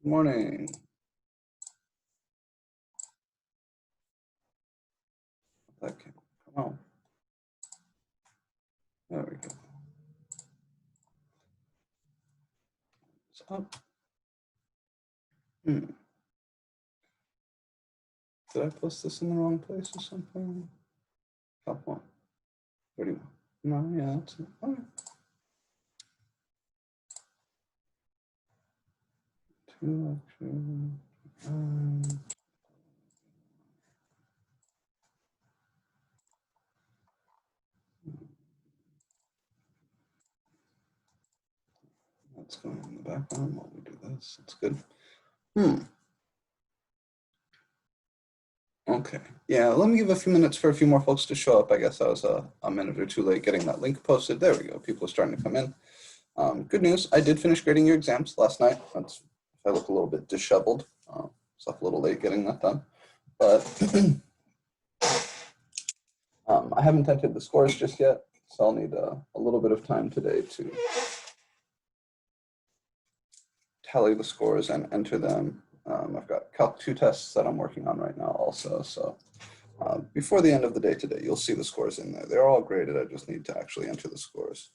Good morning. Okay, come on. There we go. It's up. Did I post this in the wrong place or something? Top one. 31. No, yeah, that's it. All right. 2 lectures. That's going in the background while we do this. That's good. Okay. Yeah, let me give a few minutes for a few more folks to show up. I guess I was a minute or two late getting that link posted. There we go. People are starting to come in. Good news. I did finish grading your exams last night. That's, I look a little bit disheveled. It's up a little late getting that done. But I haven't entered the scores just yet, so I'll need a little bit of time today to tally the scores and enter them. I've got Calc 2 tests that I'm working on right now also, so before the end of the day today, you'll see the scores in there. They're all graded, I just need to actually enter the scores.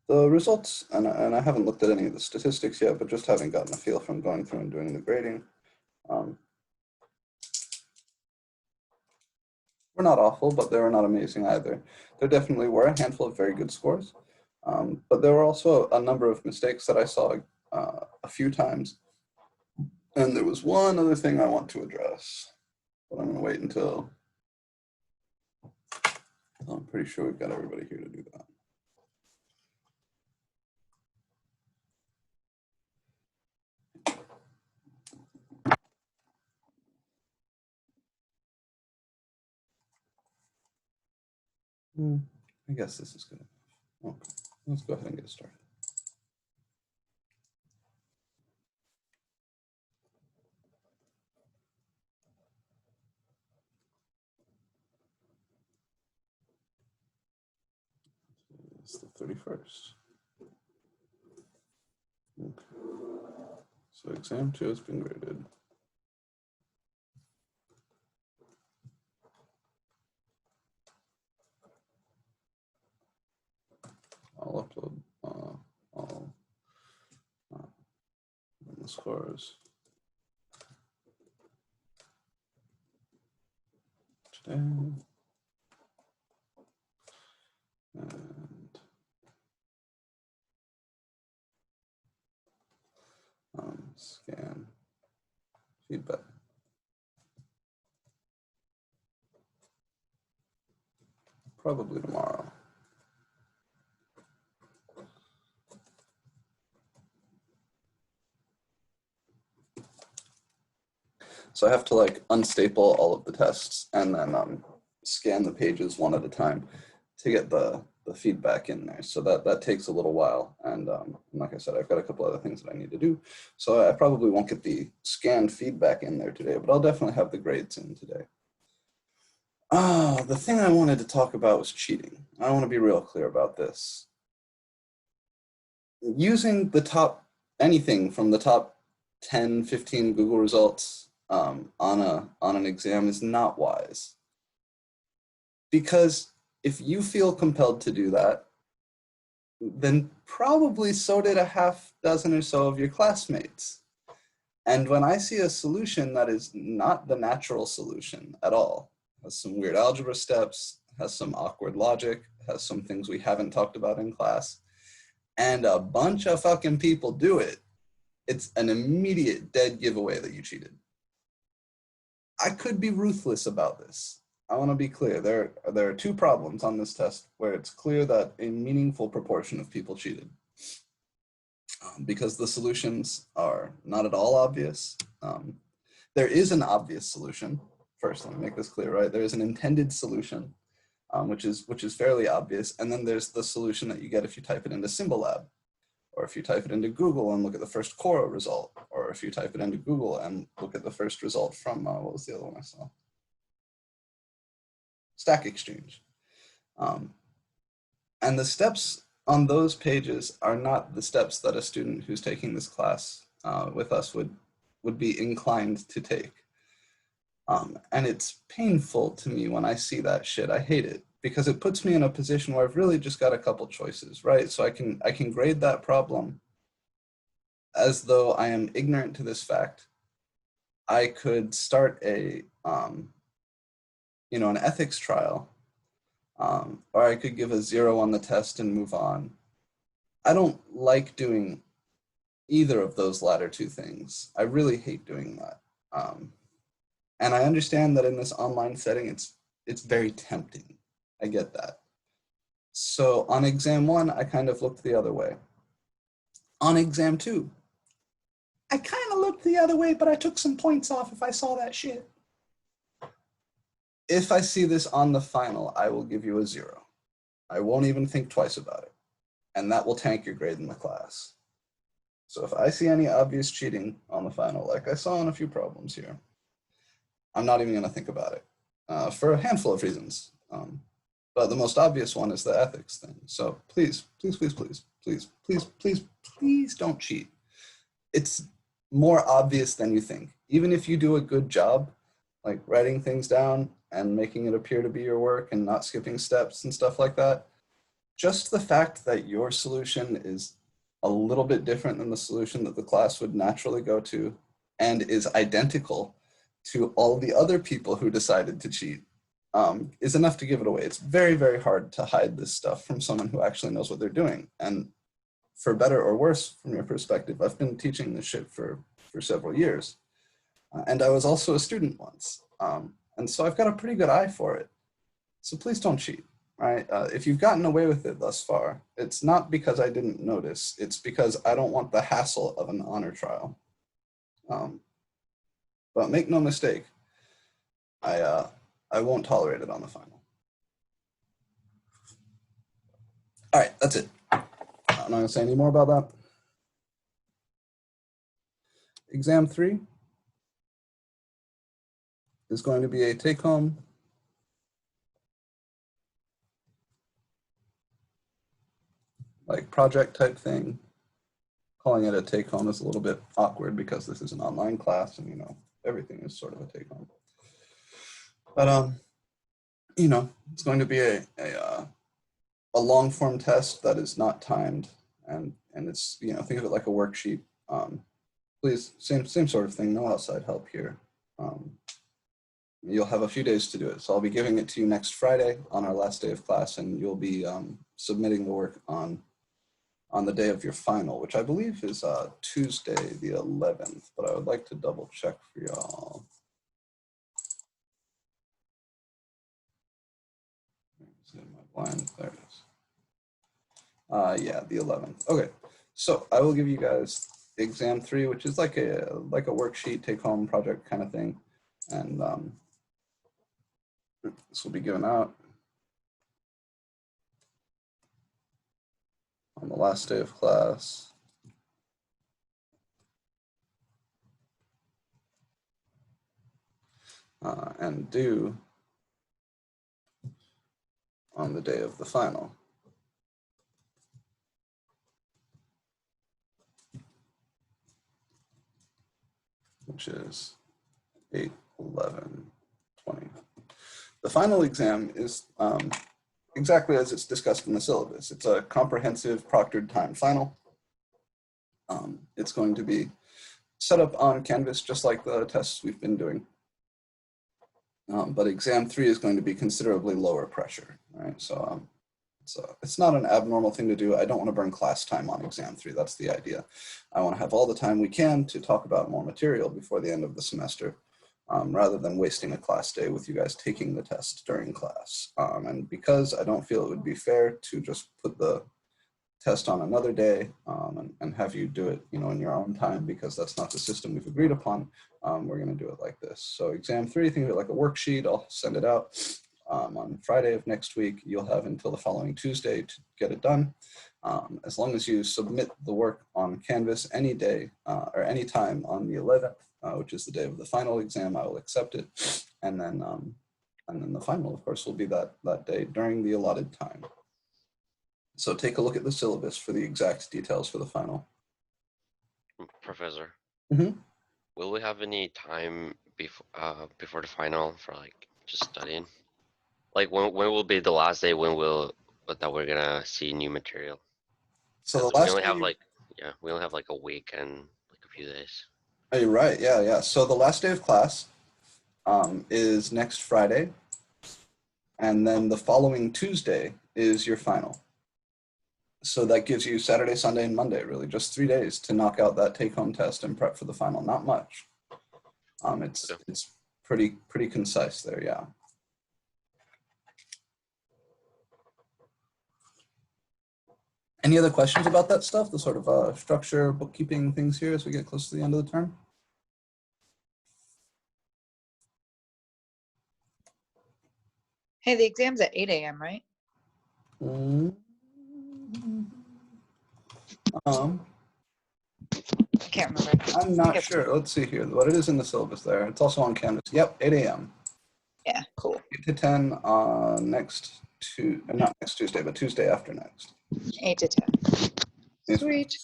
The results, and I haven't looked at any of the statistics yet, but just having gotten a feel from going through and doing the grading, were not awful, but they were not amazing either. There definitely were a handful of very good scores, but there were also a number of mistakes that I saw a few times. And there was one other thing I want to address, but I'm going to wait until I'm pretty sure we've got everybody here to do that. I guess this is good enough. Okay, let's go ahead and get started. It's the 31st. Okay. So exam 2 has been graded. I'll upload all the scores today. And scan feedback. Probably tomorrow. So I have to like unstaple all of the tests and then scan the pages one at a time to get the feedback in there. So that takes a little while. And like I said, I've got a couple other things that I need to do. So I probably won't get the scanned feedback in there today, but I'll definitely have the grades in today. The thing I wanted to talk about was cheating. I want to be real clear about this. Using the top, anything from the top 10, 15 Google results on an exam is not wise. Because if you feel compelled to do that, then probably so did a half dozen or so of your classmates. And when I see a solution that is not the natural solution at all, has some weird algebra steps, has some awkward logic, has some things we haven't talked about in class, and a bunch of fucking people do it, it's an immediate dead giveaway that you cheated. I could be ruthless about this. I want to be clear. There are two problems on this test where it's clear that a meaningful proportion of people cheated. Because the solutions are not at all obvious. There is an obvious solution. First, let me make this clear, right? There is an intended solution, which is fairly obvious. And then there's the solution that you get if you type it into Symbolab, or if you type it into Google and look at the first Quora result, or or if you type it into Google and look at the first result from, what was the other one I saw? Stack Exchange. And the steps on those pages are not the steps that a student who's taking this class with us would be inclined to take. And it's painful to me when I see that shit. I hate it because it puts me in a position where I've really just got a couple choices, right? So I can grade that problem as though I am ignorant to this fact. I could start a, an ethics trial, or I could give a 0 on the test and move on. I don't like doing either of those latter two things. I really hate doing that. And I understand that in this online setting, it's very tempting. I get that. So on exam 1, I kind of looked the other way. On exam 2, I kind of looked the other way, but I took some points off if I saw that shit. If I see this on the final, I will give you a 0. I won't even think twice about it. And that will tank your grade in the class. So if I see any obvious cheating on the final, like I saw in a few problems here, I'm not even gonna think about it for a handful of reasons. But the most obvious one is the ethics thing. So please, please, please, please, please, please, please, please don't cheat. It's more obvious than you think. Even if you do a good job, like writing things down and making it appear to be your work and not skipping steps and stuff like that, just the fact that your solution is a little bit different than the solution that the class would naturally go to and is identical to all the other people who decided to cheat is enough to give it away. It's very, very hard to hide this stuff from someone who actually knows what they're doing. And for better or worse, from your perspective, I've been teaching this shit for several years. And I was also a student once. And so I've got a pretty good eye for it. So please don't cheat, right? If you've gotten away with it thus far, it's not because I didn't notice. It's because I don't want the hassle of an honor trial. But make no mistake, I won't tolerate it on the final. All right, that's it. I'm not gonna say any more about that. Exam 3 is going to be a take-home like project type thing. Calling it a take-home is a little bit awkward because this is an online class and everything is sort of a take-home. But it's going to be a long form test that is not timed, and it's think of it like a worksheet. Please, same sort of thing. No outside help here. You'll have a few days to do it, so I'll be giving it to you next Friday on our last day of class, and you'll be submitting the work on the day of your final, which I believe is Tuesday the 11th. But I would like to double check for y'all. Blind. There it is. Yeah, the 11th. Okay, so I will give you guys exam 3, which is like a worksheet, take-home project kind of thing, and this will be given out on the last day of class. And due on the day of the final. Which is 8/11/20. The final exam is exactly as it's discussed in the syllabus. It's a comprehensive proctored timed final. It's going to be set up on Canvas just like the tests we've been doing. But exam 3 is going to be considerably lower pressure, right? So it's not an abnormal thing to do. I don't want to burn class time on exam 3. That's the idea. I want to have all the time we can to talk about more material before the end of the semester, rather than wasting a class day with you guys taking the test during class. And because I don't feel it would be fair to just put the test on another day and have you do it, in your own time, because that's not the system we've agreed upon. We're going to do it like this. So exam 3, think of it like a worksheet. I'll send it out on Friday of next week. You'll have until the following Tuesday to get it done. As long as you submit the work on Canvas any day or any time on the 11th, which is the day of the final exam, I will accept it. And then the final, of course, will be that day during the allotted time. So take a look at the syllabus for the exact details for the final. Professor, Mm-hmm. will we have any time before the final for like just studying? Like when will be the last day that we're gonna see new material? So Because the we last only day have like we only have like a week and like a few days. oh, you're right. Yeah. So the last day of class is next Friday, and then the following Tuesday is your final. So that gives you Saturday, Sunday, and Monday, really just 3 days to knock out that take-home test and prep for the final. Not much. It's pretty concise there, yeah. Any other questions about that stuff, the sort of structure, bookkeeping things here as we get close to the end of the term? Hey, the exam's at 8 a.m., right? I can't remember. I'm not sure. Let's see here. What it is in the syllabus there. It's also on Canvas. Yep, 8 a.m. Yeah, cool. 8 to 10 on not next Tuesday, but Tuesday after next. 8 to 10. Yes, Sweet.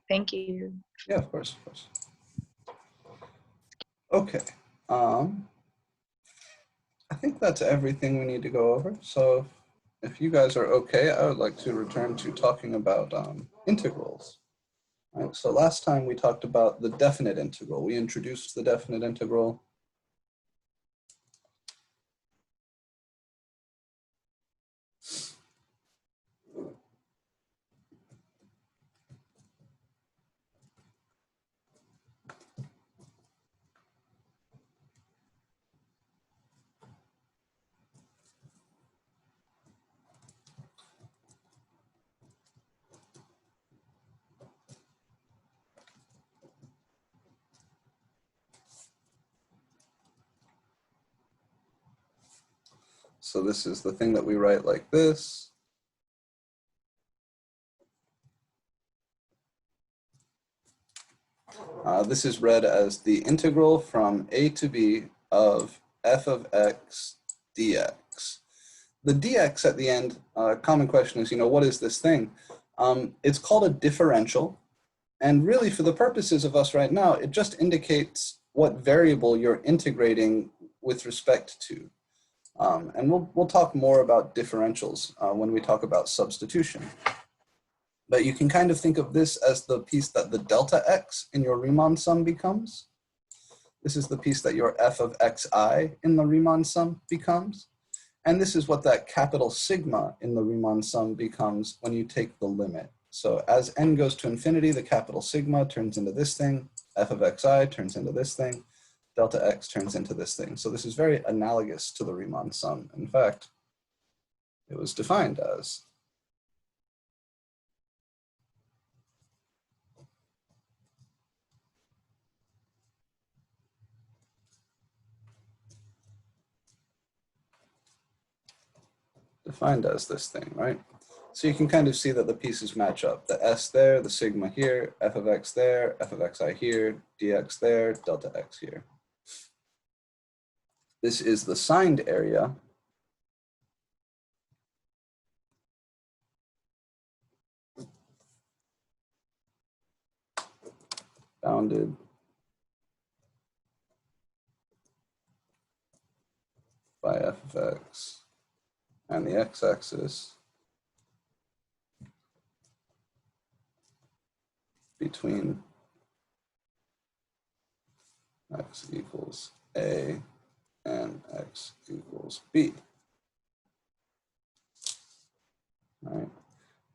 Thank you. yeah, of course. Okay. I think that's everything we need to go over. So if you guys are okay, I would like to return to talking about integrals. All right, so last time we talked about the definite integral. We introduced the definite integral. So this is the thing that we write like this. This is read as the integral from a to b of f of x dx. The dx at the end, common question is, what is this thing? It's called a differential. And really, for the purposes of us right now, it just indicates what variable you're integrating with respect to. And we'll talk more about differentials when we talk about substitution. But you can kind of think of this as the piece that the delta x in your Riemann sum becomes. This is the piece that your f of xi in the Riemann sum becomes. And this is what that capital sigma in the Riemann sum becomes when you take the limit. So as n goes to infinity, the capital sigma turns into this thing, f of xi turns into this thing, delta x turns into this thing. So this is very analogous to the Riemann sum. In fact, it was defined as this thing, right? So you can kind of see that the pieces match up. The s there, the sigma here, f of x there, f of xi here, dx there, delta x here. This is the signed area. Bounded by f of x and the x-axis between x equals a and x equals b. All right.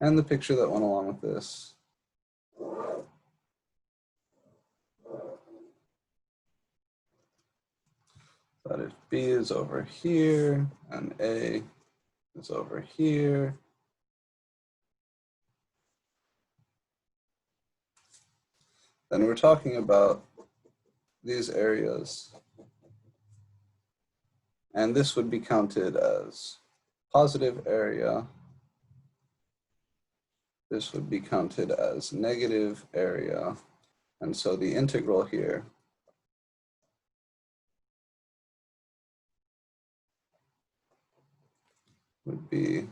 And the picture that went along with this. That if b is over here and a is over here, then we're talking about these areas. And this would be counted as positive area. this would be counted as negative area. And so the integral here would be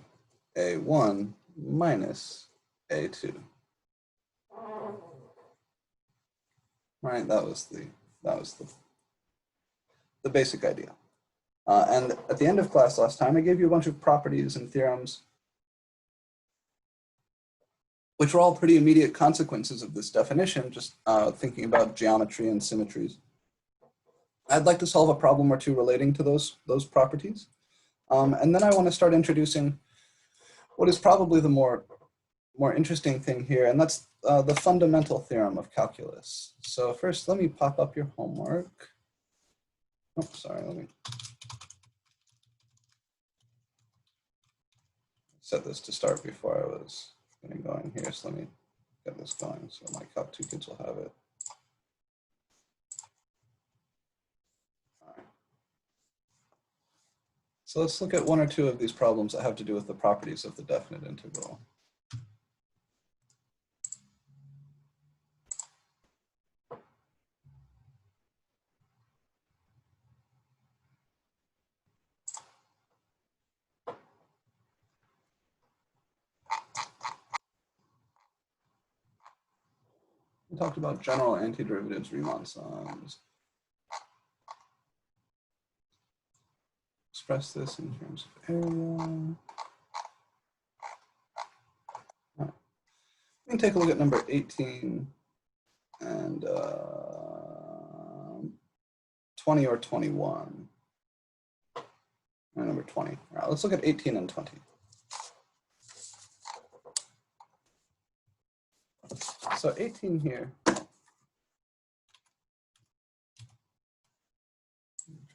A1 minus A2. Right, that was the basic idea. And at the end of class last time, I gave you a bunch of properties and theorems, which were all pretty immediate consequences of this definition, just thinking about geometry and symmetries. I'd like to solve a problem or two relating to those properties. And then I want to start introducing what is probably the more interesting thing here, and that's the fundamental theorem of calculus. So first, let me pop up your homework. Oh, sorry, let me set this to start before I was getting going here. So let me get this going so my Calc 2 kids will have it. All right. So let's look at one or two of these problems that have to do with the properties of the definite integral. We talked about general antiderivatives, Riemann sums. Express this in terms of area. Right. We can take a look at number 18 and 20 or 21. Or number 20. All right, let's look at 18 and 20. So 18 here. Try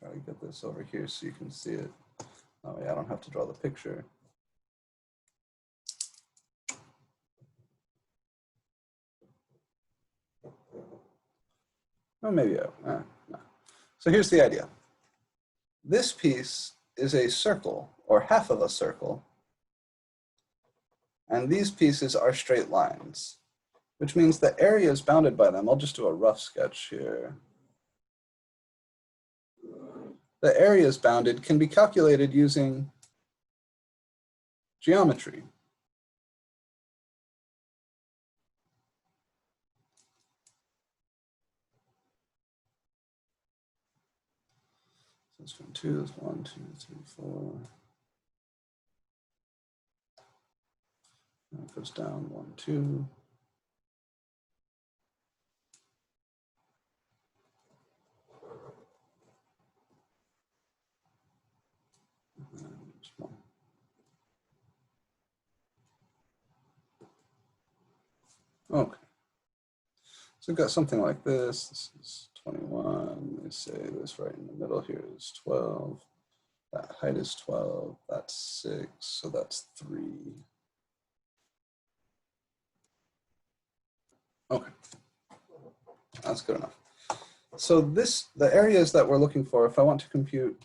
to get this over here so you can see it. Oh yeah, I don't have to draw the picture. Oh, maybe no. So here's the idea. This piece is a circle, or half of a circle, and these pieces are straight lines, which means the area is bounded by them. I'll just do a rough sketch here. The area is bounded can be calculated using geometry. So this one, 2, this 1, 2, 3, 4. And it goes down 1, 2. Okay. So we've got something like this. This is 21. They say this right in the middle here is 12. That height is 12. That's 6. So that's 3. Okay. That's good enough. So the areas that we're looking for, if I want to compute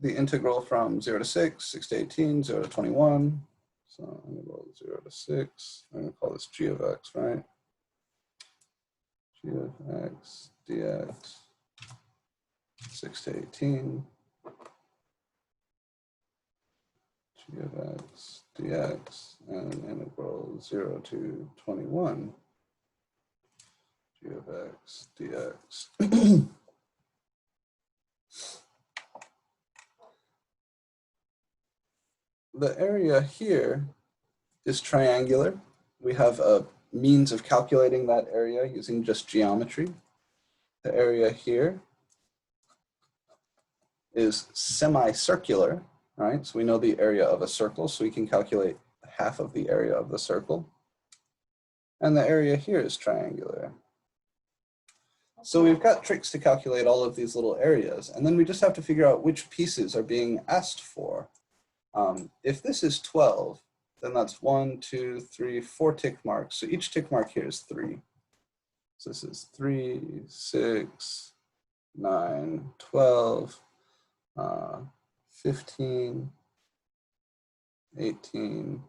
the integral from 0 to 6, 6 to 18, 0 to 21. So I'm going to go 0 to 6. I'm going to call this g of x, right? G of x dx, 6 to 18. G of x dx, and integral 0 to 21. G of x dx. The area here is triangular. We have a means of calculating that area using just geometry. The area here is semicircular, right? So we know the area of a circle, so we can calculate half of the area of the circle. And the area here is triangular. So we've got tricks to calculate all of these little areas, and then we just have to figure out which pieces are being asked for. If this is 12, then that's 1, 2, 3, 4 tick marks. So each tick mark here is 3. So this is 3, 6, 9, 12, 15, 18,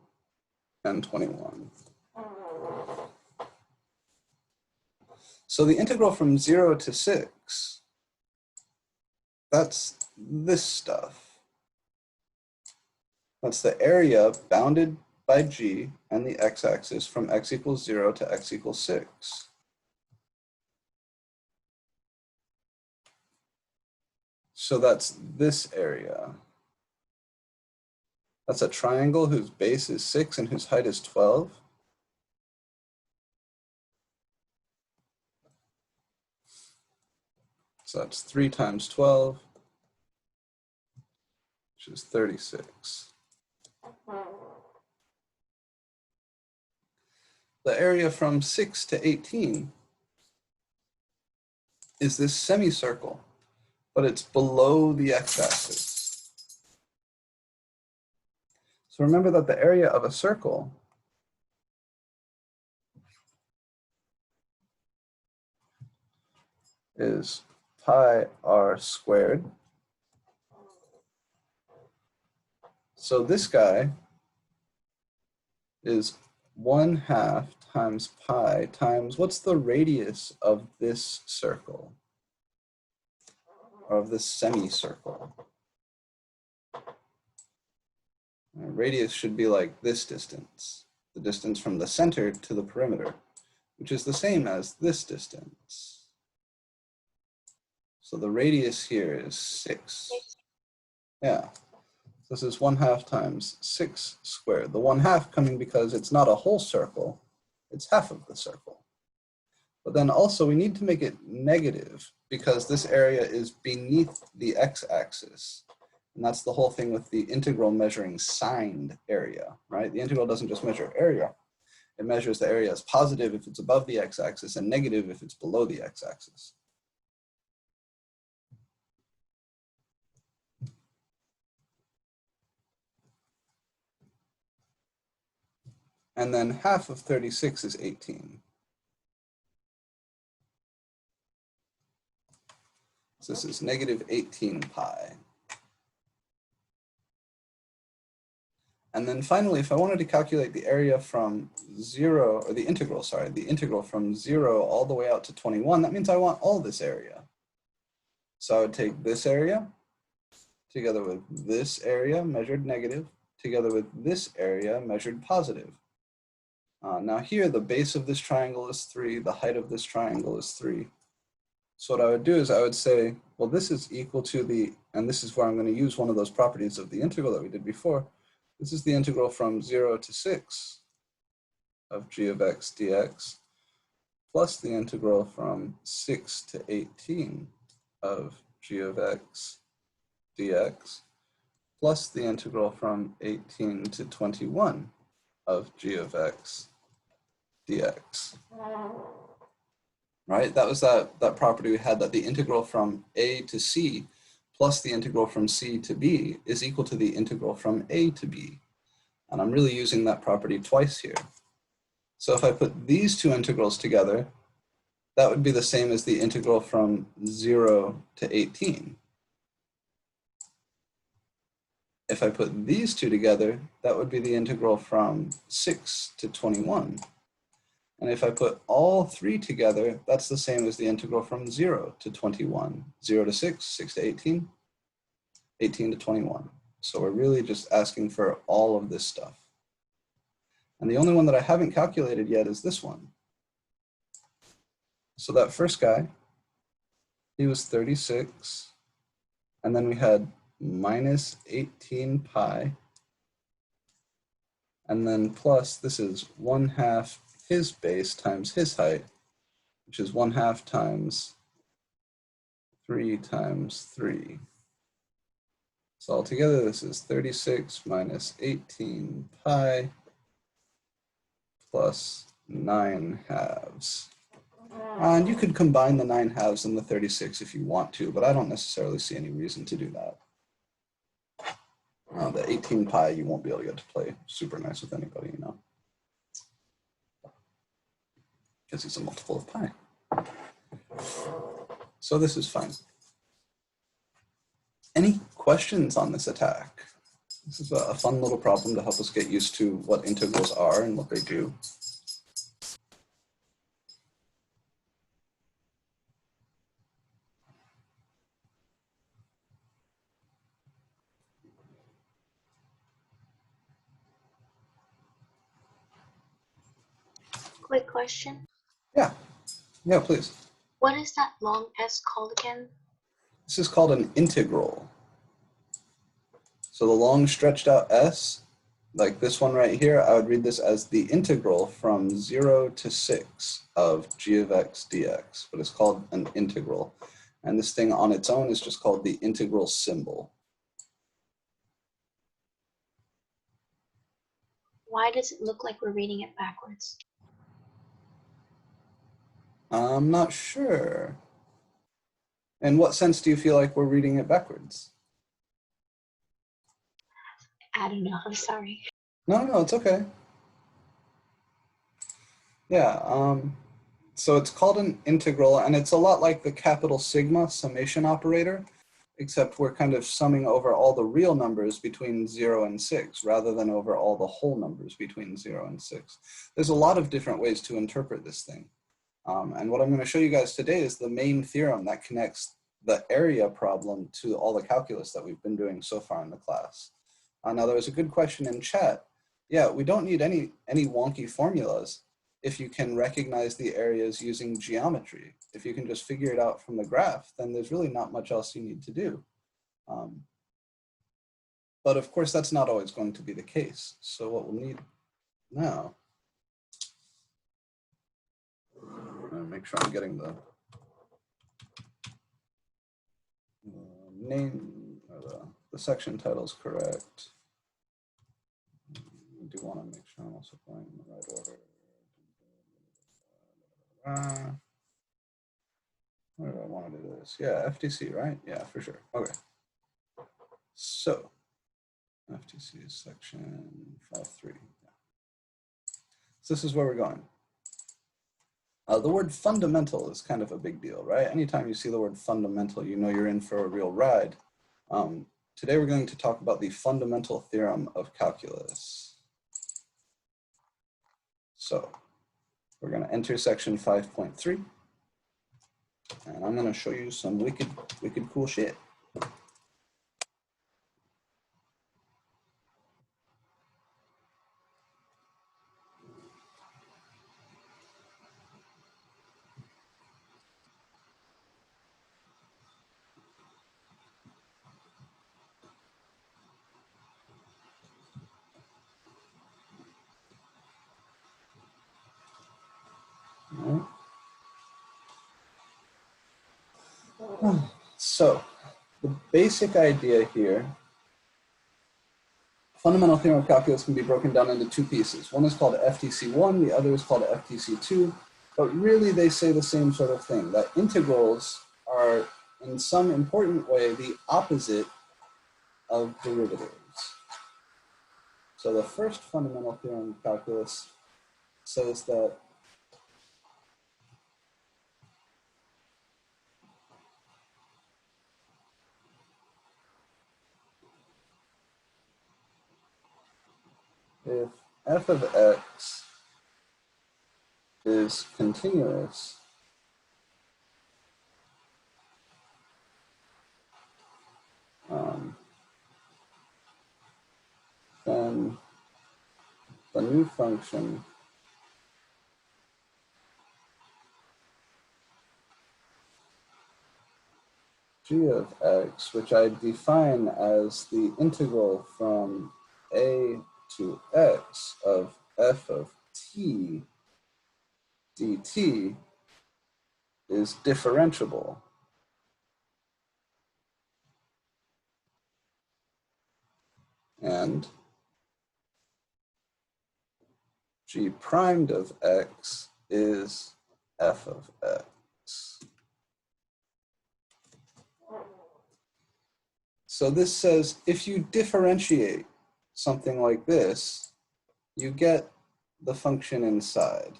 and 21. So the integral from 0 to 6, that's this stuff. That's the area bounded by g and the x-axis from x equals 0 to x equals 6. So that's this area. That's a triangle whose base is 6 and whose height is 12. So that's 3 times 12, which is 36. The area from 6 to 18 is this semicircle, but it's below the x-axis. So remember that the area of a circle is pi r squared. So this guy is 1/2 times pi times, what's the radius of this circle? Or of this semicircle? Radius should be like this distance, the distance from the center to the perimeter, which is the same as this distance. So the radius here is 6. Yeah. This is 1/2 times 6 squared. The 1/2 coming because it's not a whole circle, it's half of the circle. But then also we need to make it negative because this area is beneath the x-axis. And that's the whole thing with the integral measuring signed area, right? The integral doesn't just measure area. It measures the area as positive if it's above the x-axis and negative if it's below the x-axis. And then half of 36 is 18. So this is negative 18 pi. And then finally, if I wanted to calculate the area from 0, or the integral from 0 all the way out to 21, that means I want all this area. So I would take this area together with this area measured negative, together with this area measured positive. Now here, the base of this triangle is 3, the height of this triangle is 3. So what I would do is I would say, well, this is equal to the, and this is where I'm going to use one of those properties of the integral that we did before. This is the integral from 0 to 6 of g of x dx, plus the integral from 6 to 18 of g of x dx, plus the integral from 18 to 21 of g of x dx. Right, that was that property we had, that the integral from a to c plus the integral from c to b is equal to the integral from a to b. And I'm really using that property twice here. So if I put these two integrals together, that would be the same as the integral from 0 to 18. If I put these two together, that would be the integral from 6 to 21. And if I put all three together, that's the same as the integral from 0 to 21. 0 to 6, 6 to 18, 18 to 21. So we're really just asking for all of this stuff. And the only one that I haven't calculated yet is this one. So that first guy, he was 36. And then we had minus 18 pi. And then plus, this is 1/2 his base times his height, which is 1/2 times 3 times 3. So altogether, this is 36 minus 18 pi plus 9/2. And you could combine the 9/2 and the 36 if you want to, but I don't necessarily see any reason to do that. The 18 pi, you won't be able to get to play super nice with anybody, you know, because it's a multiple of pi. So this is fine. Any questions on this attack? This is a fun little problem to help us get used to what integrals are and what they do. quick question. Yeah, please. What is that long S called again? This is called an integral. So the long stretched out S, like this one right here, I would read this as the integral from 0 to 6 of g of x dx, but it's called an integral. And this thing on its own is just called the integral symbol. Why does it look like we're reading it backwards? I'm not sure. In what sense do you feel like we're reading it backwards? I don't know, I'm sorry. No, it's okay. Yeah, so it's called an integral, and it's a lot like the capital sigma summation operator, except we're kind of summing over all the real numbers between 0 and 6, rather than over all the whole numbers between 0 and 6. There's a lot of different ways to interpret this thing. And what I'm going to show you guys today is the main theorem that connects the area problem to all the calculus that we've been doing so far in the class. Now, there was a good question in chat. Yeah, we don't need any wonky formulas if you can recognize the areas using geometry. If you can just figure it out from the graph, then there's really not much else you need to do. But of course, that's not always going to be the case. So what we'll need now, make sure I'm getting the name or the section titles correct. I do want to make sure I'm also going in the right order. Where do I want to do this? Yeah, FTC, right? Yeah, for sure. Okay. So, FTC is section 5.3. Yeah. So this is where we're going. The word fundamental is kind of a big deal, right? Anytime you see the word fundamental, you know you're in for a real ride. Today we're going to talk about the fundamental theorem of calculus. So we're going to enter section 5.3, and I'm going to show you some wicked cool shit. So the basic idea here, fundamental theorem of calculus can be broken down into two pieces. One is called FTC1, the other is called FTC2, but really they say the same sort of thing, that integrals are in some important way the opposite of derivatives. So the first fundamental theorem of calculus says that if f of x is continuous, then the new function g of x, which I define as the integral from a to x of f of t dt, is differentiable. And g primed of x is f of x. So this says if you differentiate something like this, you get the function inside.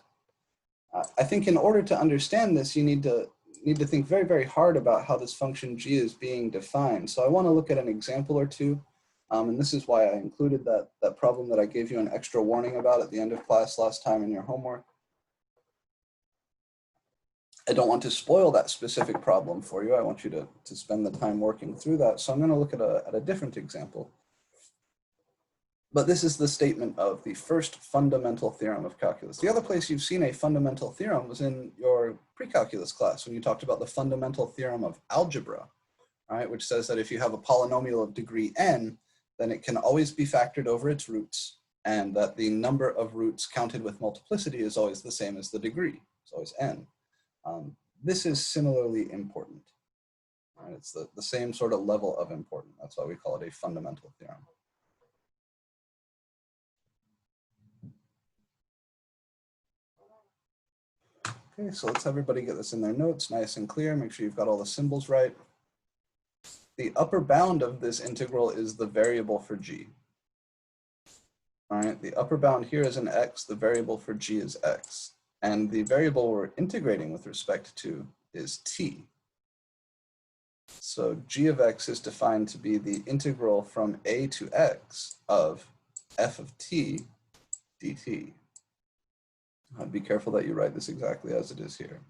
I think in order to understand this, you need to think very, very hard about how this function g is being defined. So I want to look at an example or two. And this is why I included that problem that I gave you an extra warning about at the end of class last time in your homework. I don't want to spoil that specific problem for you. I want you to spend the time working through that. So I'm going to look at a different example. But this is the statement of the first fundamental theorem of calculus. The other place you've seen a fundamental theorem was in your pre-calculus class when you talked about the fundamental theorem of algebra, right? Which says that if you have a polynomial of degree n, then it can always be factored over its roots, and that the number of roots counted with multiplicity is always the same as the degree. It's always n. This is similarly important. Right? It's the same sort of level of important. That's why we call it a fundamental theorem. Okay, so let's everybody get this in their notes, nice and clear. Make sure you've got all the symbols right. The upper bound of this integral is the variable for g. All right, the upper bound here is an x, the variable for g is x. And the variable we're integrating with respect to is t. So g of x is defined to be the integral from a to x of f of t dt. Be careful that you write this exactly as it is here.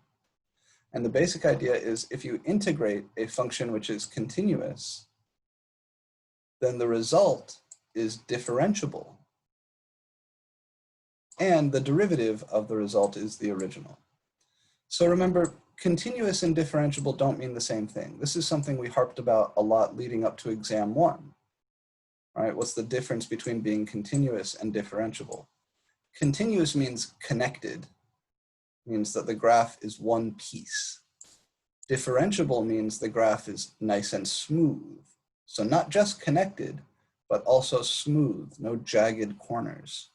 And the basic idea is if you integrate a function which is continuous, then the result is differentiable. And the derivative of the result is the original. So remember, continuous and differentiable don't mean the same thing. This is something we harped about a lot leading up to exam 1. Right? What's the difference between being continuous and differentiable? Continuous means connected, means that the graph is one piece. Differentiable means the graph is nice and smooth. So not just connected, but also smooth, no jagged corners.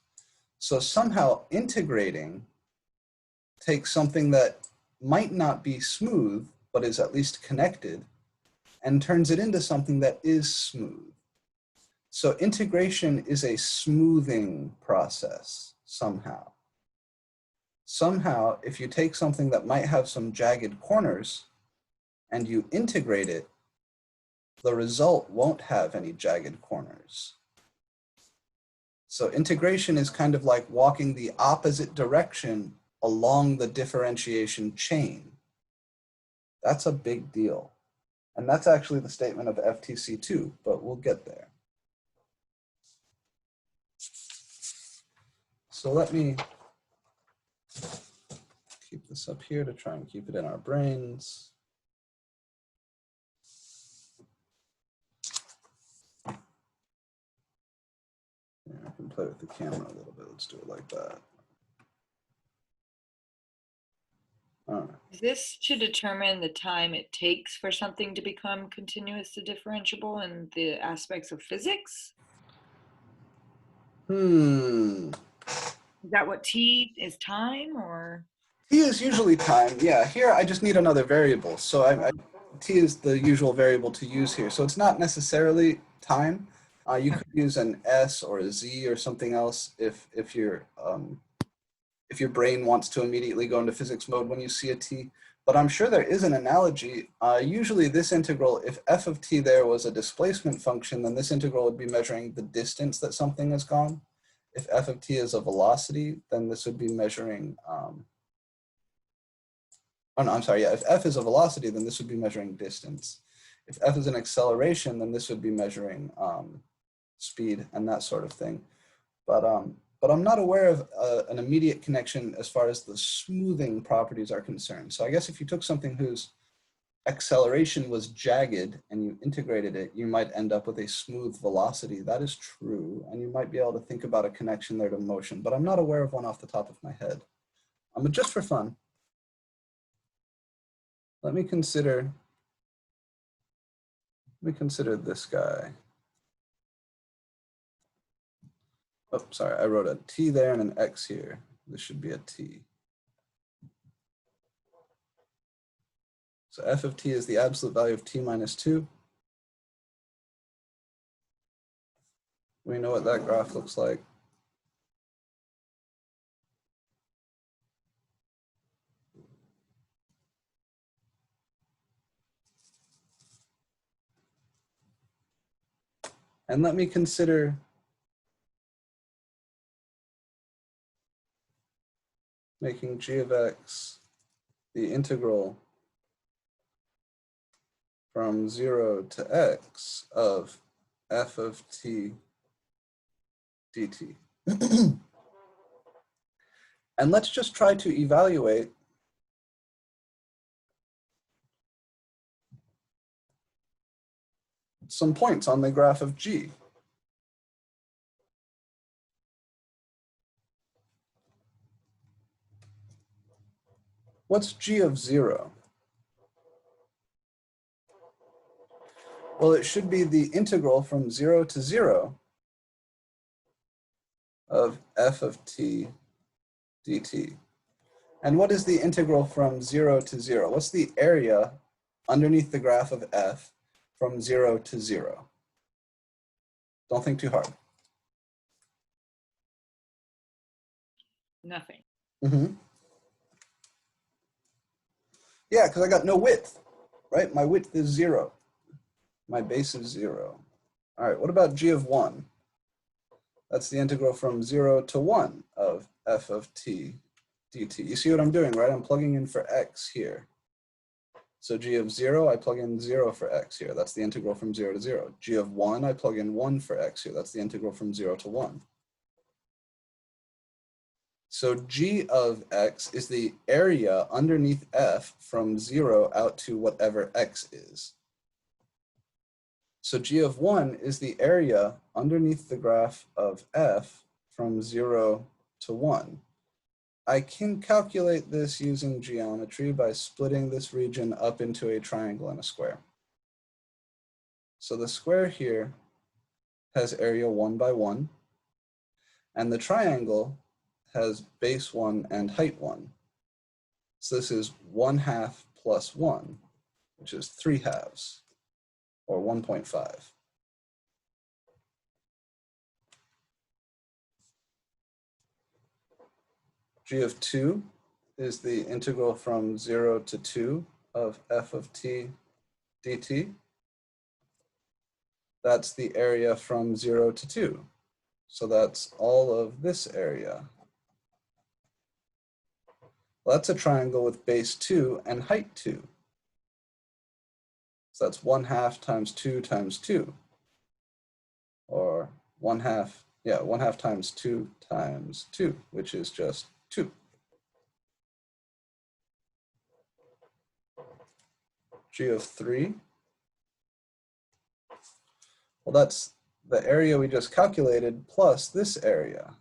So somehow integrating takes something that might not be smooth, but is at least connected, and turns it into something that is smooth. So integration is a smoothing process somehow. Somehow, if you take something that might have some jagged corners and you integrate it, the result won't have any jagged corners. So integration is kind of like walking the opposite direction along the differentiation chain. That's a big deal. And that's actually the statement of FTC2, but we'll get there. So let me keep this up here to try and keep it in our brains. Yeah, I can play with the camera a little bit. Let's do it like that. All right. Is this to determine the time it takes for something to become continuous to differentiable and the aspects of physics? Is that what t is, time, or? T is usually time. Yeah, here I just need another variable. So t is the usual variable to use here. So it's not necessarily time. You could use an S or a Z or something else if your brain wants to immediately go into physics mode when you see a t. But I'm sure there is an analogy. Usually this integral, if f of t there was a displacement function, then this integral would be measuring the distance that something has gone. If f of t is a velocity, then this would be measuring, oh no, I'm sorry, yeah, if f is a velocity, then this would be measuring distance. If f is an acceleration, then this would be measuring speed and that sort of thing. But I'm not aware of an immediate connection as far as the smoothing properties are concerned. So I guess if you took something whose acceleration was jagged and you integrated it, you might end up with a smooth velocity. That is true. And you might be able to think about a connection there to motion, but I'm not aware of one off the top of my head. But just for fun, let me consider this guy. Oh, sorry, I wrote a t there and an x here. This should be a t. So f of t is the absolute value of t minus 2. We know what that graph looks like. And let me consider making g of x the integral from 0 to x of f of t dt. And let's just try to evaluate some points on the graph of G. What's G of 0? Well, it should be the integral from 0 to 0 of f of t dt. And what is the integral from 0 to 0? What's the area underneath the graph of f from 0 to 0? Don't think too hard. Nothing. Yeah, because I got no width, right? My width is 0. My base is 0. All right, what about g of 1? That's the integral from 0 to 1 of f of t dt. You see what I'm doing, right? I'm plugging in for x here. So g of 0, I plug in 0 for x here. That's the integral from 0 to 0. G of 1, I plug in 1 for x here. That's the integral from 0 to 1. So g of x is the area underneath f from 0 out to whatever x is. So g of 1 is the area underneath the graph of f from 0 to 1. I can calculate this using geometry by splitting this region up into a triangle and a square. So the square here has area 1 by 1, and the triangle has base 1 and height 1. So this is 1/2 plus 1, which is 3/2, or 1.5. G of 2 is the integral from 0 to 2 of f of t dt. That's the area from 0 to 2. So that's all of this area. Well, that's a triangle with base 2 and height 2. So that's 1/2 times 2 times 2. Or 1/2, yeah, 1/2 times 2 times 2, which is just 2. G of 3. Well, that's the area we just calculated plus this area.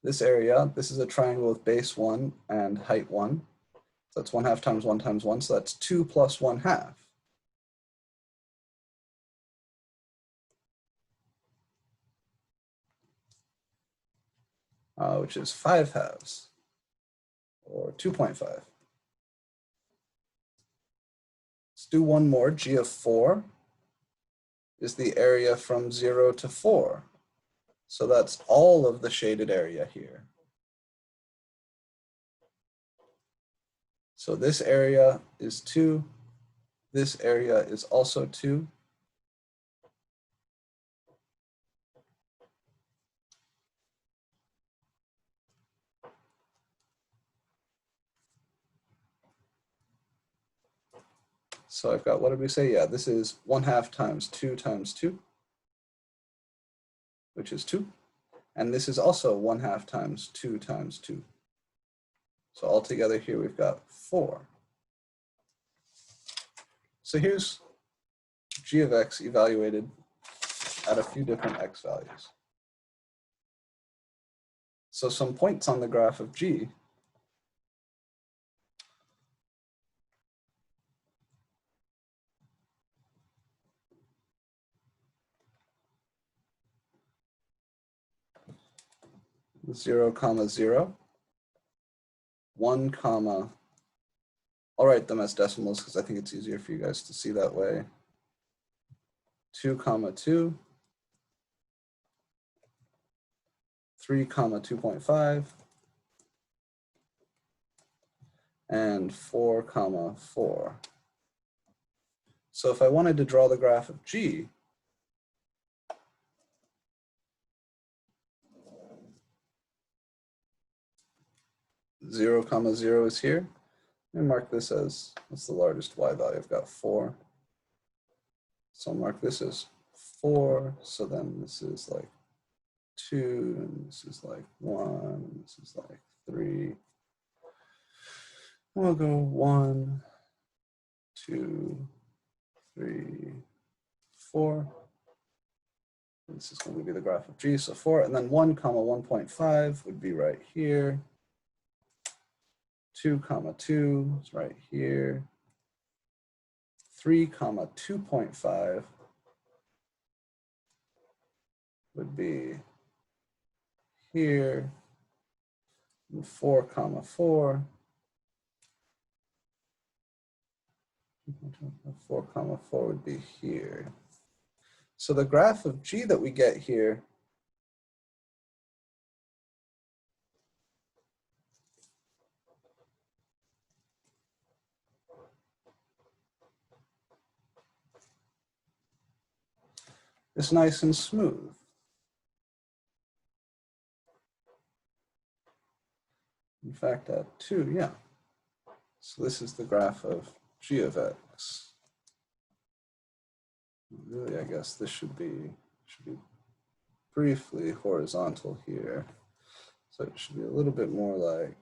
This area, this is a triangle with base 1 and height 1. So that's 1/2 times 1 times 1, so that's 2 plus 1/2. Which is 5/2, or 2.5. Let's do one more. G of 4 is the area from 0 to 4. So that's all of the shaded area here. So this area is 2. This area is also 2. So I've got, what did we say? Yeah, this is 1/2 times 2 times 2, which is 2. And this is also 1/2 times 2 times 2. So altogether here we've got 4. So here's g of x evaluated at a few different x values. So some points on the graph of g . Zero comma 0, 1 comma, I'll write them as decimals because I think it's easier for you guys to see that way. 2 comma 2, 3 comma 2.5, and 4 comma 4. So if I wanted to draw the graph of g, zero comma 0 is here. And mark this as, what's the largest y value? I've got 4. So I'll mark this as 4. So then this is like 2, and this is like 1, and this is like 3. We'll go 1, 2, 3, 4. This is going to be the graph of G, so 4, and then 1 comma 1.5 would be right here. 2 comma 2 is right here. 3 comma 2.5 would be here. And 4 comma 4. 4 comma 4 would be here. So the graph of G that we get here is nice and smooth. In fact, at 2, yeah. So this is the graph of G of X. Really, I guess this should be briefly horizontal here. So it should be a little bit more like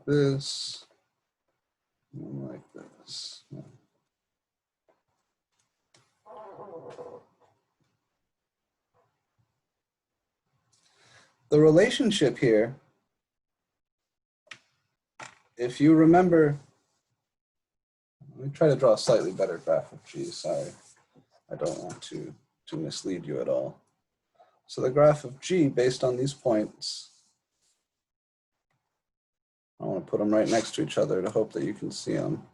this, and like this. Yeah. The relationship here, if you remember, let me try to draw a slightly better graph of G, sorry. I don't want to mislead you at all. So the graph of G based on these points, I want to put them right next to each other to hope that you can see them.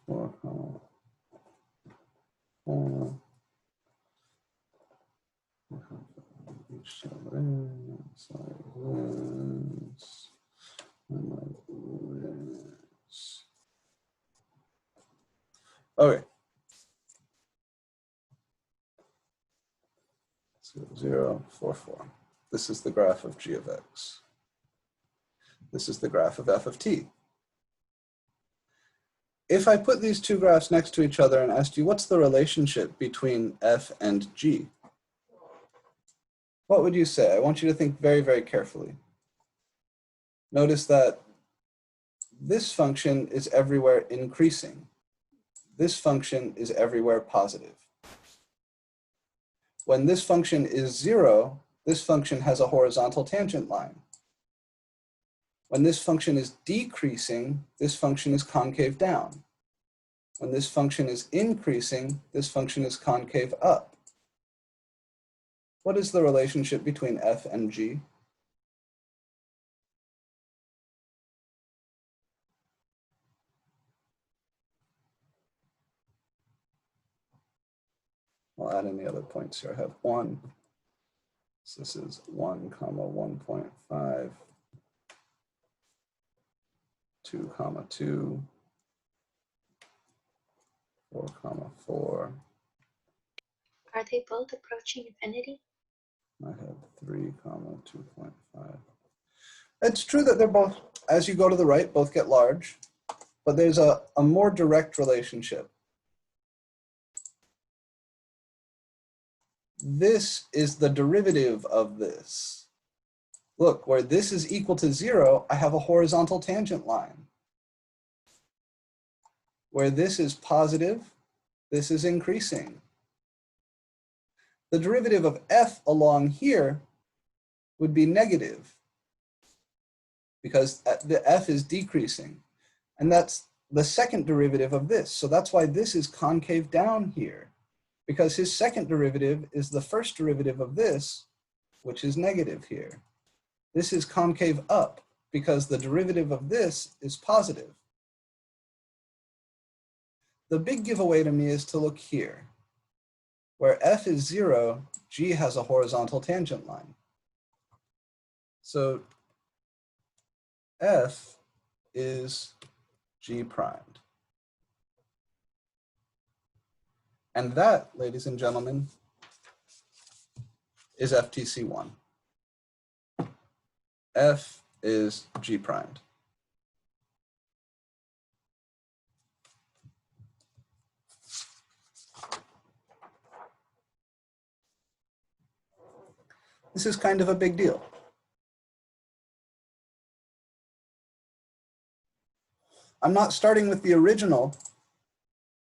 Four, four. Each other, it's like this, and like this. Okay. So 0, 4, 4. This is the graph of G of X. This is the graph of F of T. If I put these two graphs next to each other and asked you, what's the relationship between F and G? What would you say? I want you to think very, very carefully. Notice that this function is everywhere increasing. This function is everywhere positive. When this function is 0, this function has a horizontal tangent line. When this function is decreasing, this function is concave down. When this function is increasing, this function is concave up. What is the relationship between F and G? I'll add any other points here. I have 1. So this is 1 comma 1.5. 2 comma 2. 4 comma 4. Are they both approaching infinity? I have 3 comma 2.5. It's true that they're both, as you go to the right, both get large, but there's a more direct relationship. This is the derivative of this. Look, where this is equal to 0, I have a horizontal tangent line. Where this is positive, this is increasing. The derivative of F along here would be negative because the F is decreasing. And that's the second derivative of this. So that's why this is concave down here, because his second derivative is the first derivative of this, which is negative here. This is concave up because the derivative of this is positive. The big giveaway to me is to look here. Where F is 0, G has a horizontal tangent line. So F is G primed. And that, ladies and gentlemen, is FTC1. F is G primed. This is kind of a big deal. I'm not starting with the original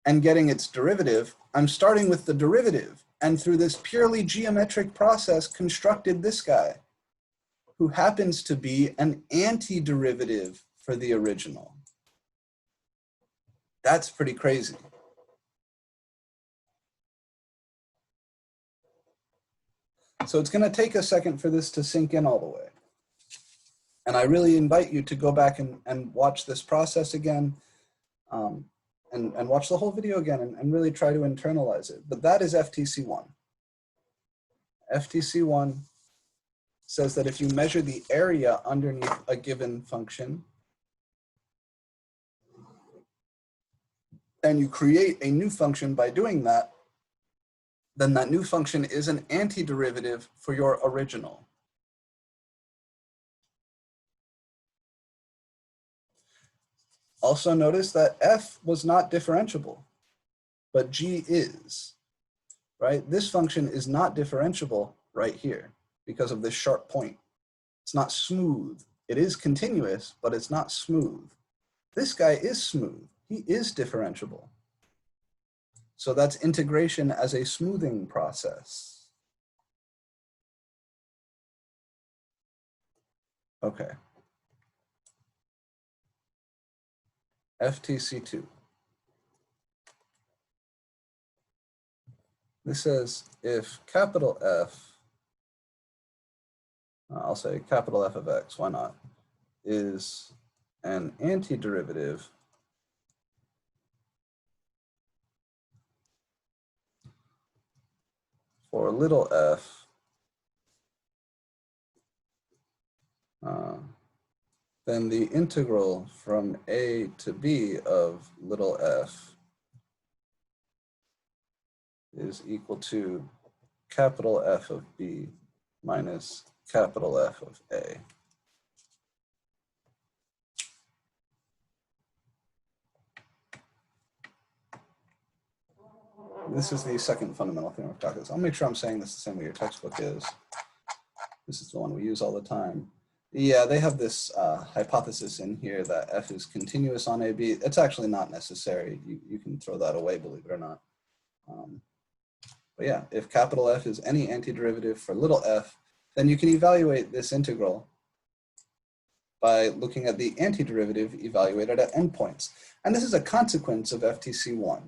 and getting its derivative. I'm starting with the derivative, and through this purely geometric process constructed this guy, who happens to be an antiderivative for the original. That's pretty crazy. So it's going to take a second for this to sink in all the way. And I really invite you to go back and watch this process again, and watch the whole video again and really try to internalize it. But that is FTC1. FTC1 says that if you measure the area underneath a given function, and you create a new function by doing that, then that new function is an antiderivative for your original. Also notice that f was not differentiable, but g is, right? This function is not differentiable right here because of this sharp point. It's not smooth. It is continuous, but it's not smooth. This guy is smooth. He is differentiable. So that's integration as a smoothing process. Okay. FTC2. This says if capital F, I'll say capital F of x, why not, is an antiderivative for little f, then the integral from a to b of little f is equal to capital F of b minus capital F of a. This is the second fundamental theorem of calculus. I'll make sure I'm saying this the same way your textbook is. This is the one we use all the time. Yeah, they have this hypothesis in here that f is continuous on AB. It's actually not necessary. You can throw that away, believe it or not. But yeah, if capital F is any antiderivative for little f, then you can evaluate this integral by looking at the antiderivative evaluated at endpoints. And this is a consequence of FTC1.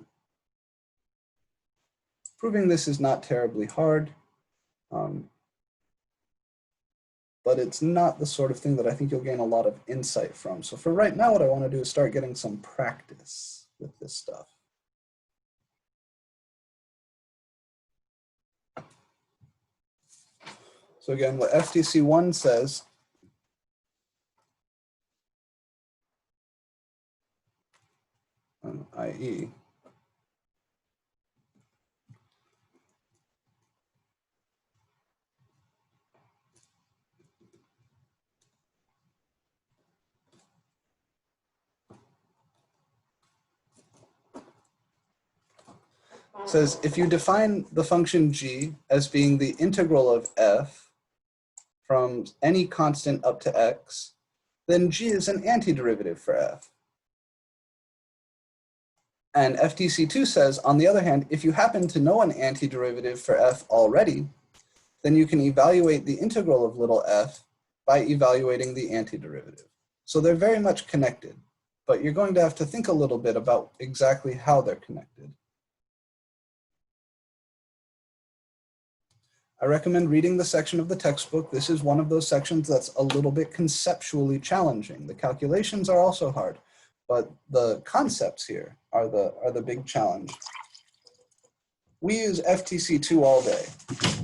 Proving this is not terribly hard, but it's not the sort of thing that I think you'll gain a lot of insight from. So for right now, what I want to do is start getting some practice with this stuff. So again, what FTC1 says i.e. says if you define the function g as being the integral of f from any constant up to x, then g is an antiderivative for f. And FTC2 says, on the other hand, if you happen to know an antiderivative for f already, then you can evaluate the integral of little f by evaluating the antiderivative. So they're very much connected, but you're going to have to think a little bit about exactly how they're connected. I recommend reading the section of the textbook. This is one of those sections that's a little bit conceptually challenging. The calculations are also hard, but the concepts here are the big challenge. We use FTC2 all day.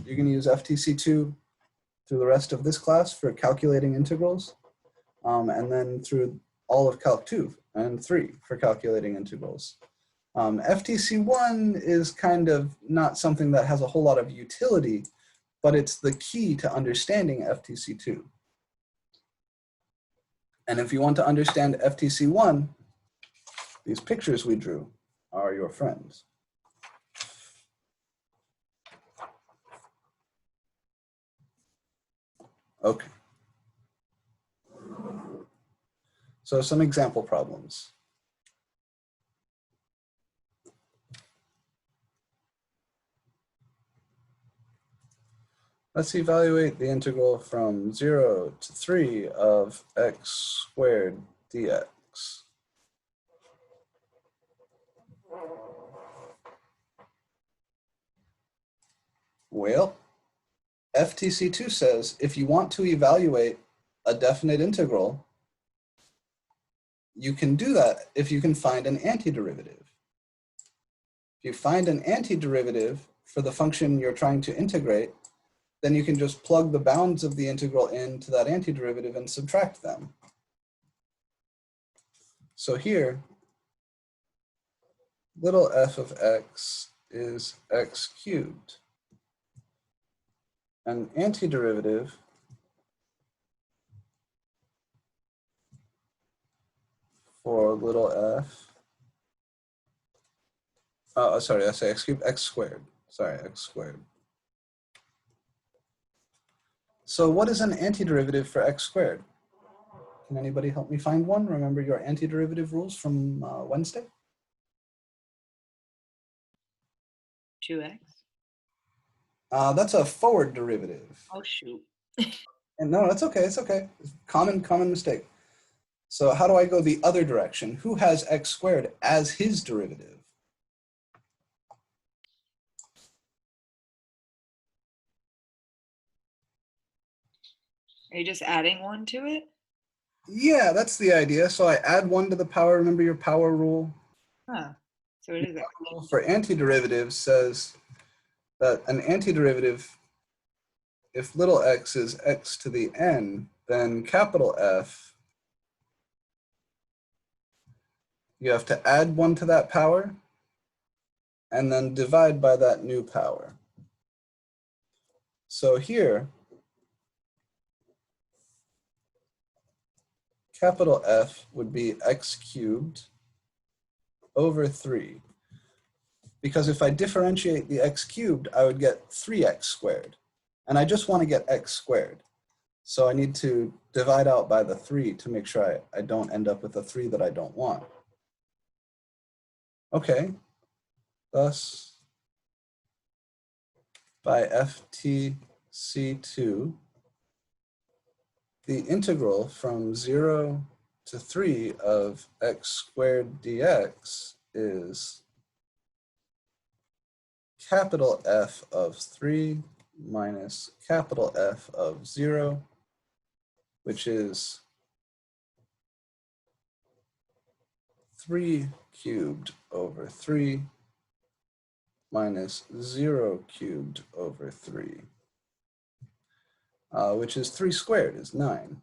You're going to use FTC2 through the rest of this class for calculating integrals, and then through all of Calc 2 and 3 for calculating integrals. FTC1 is kind of not something that has a whole lot of utility, but it's the key to understanding FTC2. And if you want to understand FTC1, these pictures we drew are your friends. Okay. So some example problems. Let's evaluate the integral from 0 to 3 of x squared dx. Well, FTC2 says if you want to evaluate a definite integral, you can do that if you can find an antiderivative. If you find an antiderivative for the function you're trying to integrate, then you can just plug the bounds of the integral into that antiderivative and subtract them. So here, little f of x is x cubed. An antiderivative for little f, sorry, I say x cubed, x squared. Sorry, x squared. So what is an antiderivative for x squared? Can anybody help me find one? Remember your antiderivative rules from Wednesday? 2x. That's a forward derivative. Oh, shoot. And no, that's okay, it's okay. Common mistake. So how do I go the other direction? Who has x squared as his derivative? Are you just adding one to it? Yeah, that's the idea. So I add 1 to the power. Remember your power rule? Huh. So it is The that. power rule for antiderivatives says that an antiderivative, if little x is x to the n, then capital F, you have to add 1 to that power and then divide by that new power. So here, capital F would be x cubed over 3. Because if I differentiate the x cubed, I would get 3x squared. And I just want to get x squared. So I need to divide out by the 3 to make sure I don't end up with a 3 that I don't want. Okay, thus by FTC2, the integral from 0 to 3 of x squared dx is capital F of 3 minus capital F of 0, which is 3 cubed over 3 minus 0 cubed over 3, which is 3 squared is 9.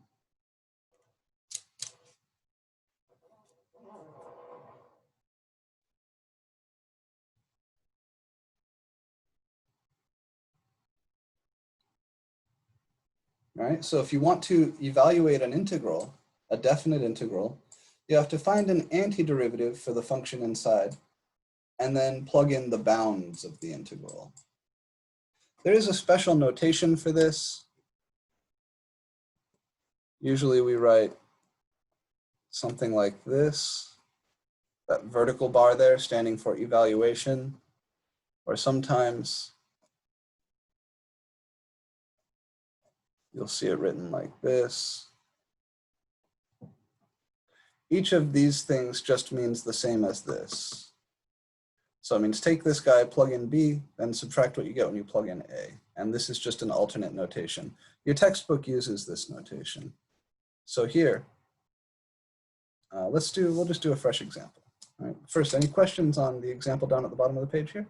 Right? So if you want to evaluate an integral, a definite integral, you have to find an antiderivative for the function inside and then plug in the bounds of the integral. There is a special notation for this. Usually we write something like this, that vertical bar there standing for evaluation, or sometimes you'll see it written like this. Each of these things just means the same as this. So it means take this guy, plug in B, then subtract what you get when you plug in A. And this is just an alternate notation. Your textbook uses this notation. So here, we'll just do a fresh example. All right. First, any questions on the example down at the bottom of the page here?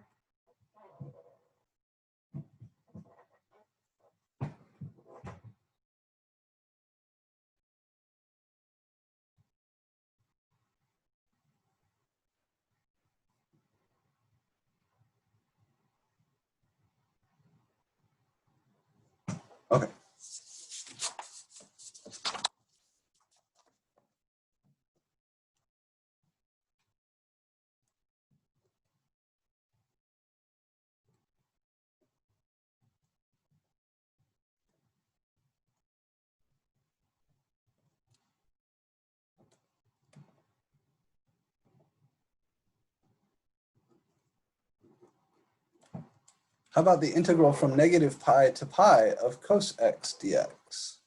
Okay. How about the integral from negative pi to pi of cos x dx?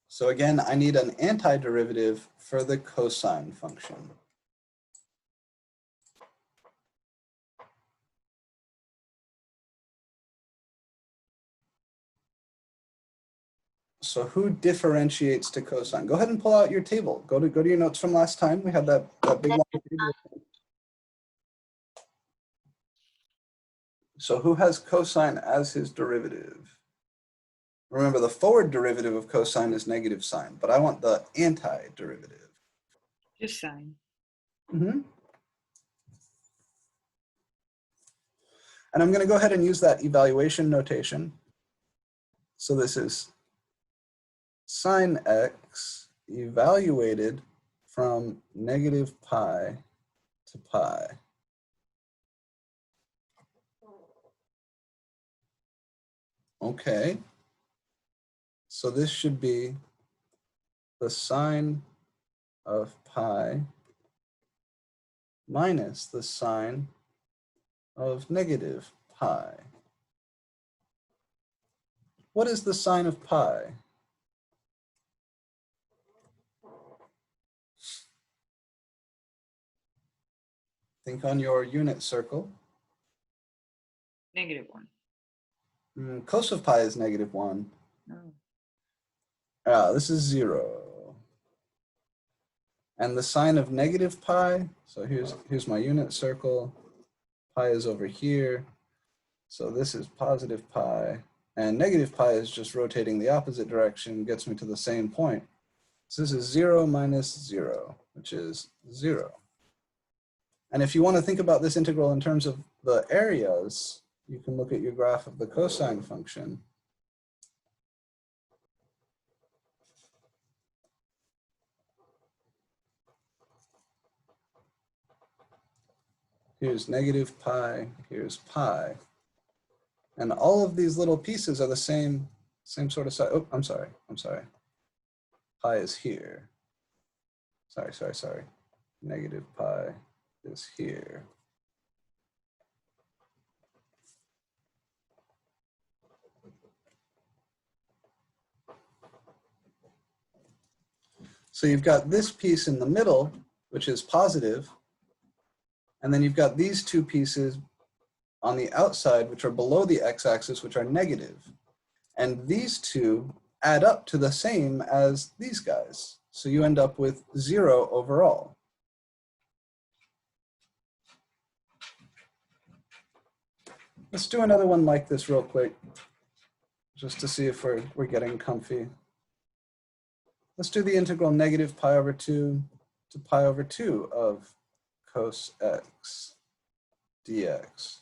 So again, I need an antiderivative for the cosine function. So who differentiates to cosine? Go ahead and pull out your table. Go to your notes from last time. We had that big long table. So who has cosine as his derivative? Remember, the forward derivative of cosine is negative sine, but I want the antiderivative. Just sine. And I'm going to go ahead and use that evaluation notation. So this is sine x evaluated from negative pi to pi. Okay. So this should be the sine of pi minus the sine of negative pi. What is the sine of pi? Think on your unit circle. -1. Cos of pi is -1. Oh. This is 0. And the sine of negative pi, so here's my unit circle. Pi is over here. So this is positive pi. And negative pi is just rotating the opposite direction, gets me to the same point. So this is 0 minus 0, which is 0. And if you want to think about this integral in terms of the areas, you can look at your graph of the cosine function. Here's negative pi, here's pi. And all of these little pieces are the same sort of size. Oh, I'm sorry. Pi is here. Sorry. Negative pi is here. So you've got this piece in the middle, which is positive, and then you've got these two pieces on the outside, which are below the x-axis, which are negative. And these two add up to the same as these guys. So you end up with 0 overall. Let's do another one like this real quick, just to see if we're getting comfy. Let's do the integral negative pi over 2 to pi over 2 of cos x dx.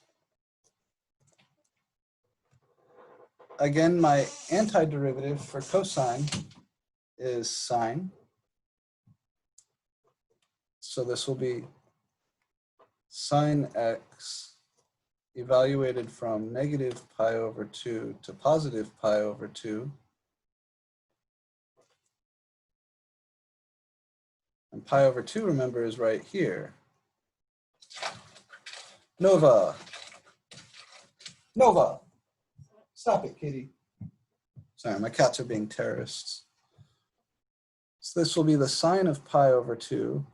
Again, my antiderivative for cosine is sine. So this will be sine x evaluated from negative pi over 2 to positive pi over 2. And pi over 2, remember, is right here. Nova. Stop it, kitty. Sorry, my cats are being terrorists. So this will be the sine of pi over 2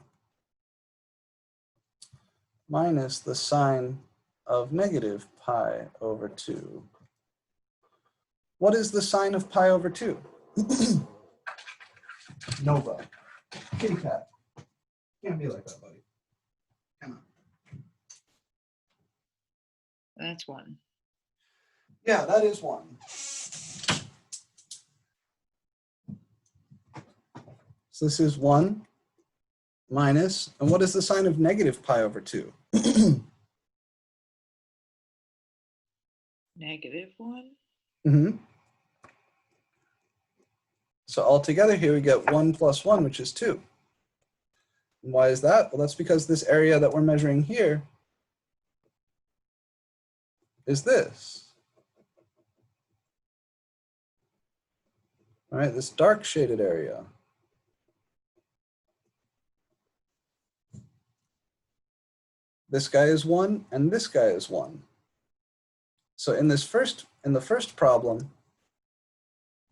minus the sine of negative pi over 2. What is the sine of pi over 2? Nova. Kitty cat. Can't be like that, buddy. Come on. That's 1. Yeah, that is 1. So this is 1 minus, and what is the sign of negative pi over 2? -1. Mm-hmm. So altogether here we get 1 plus 1, which is 2. And why is that? Well, that's because this area that we're measuring here is this. All right, this dark shaded area. This guy is 1 and this guy is 1. So in the first problem,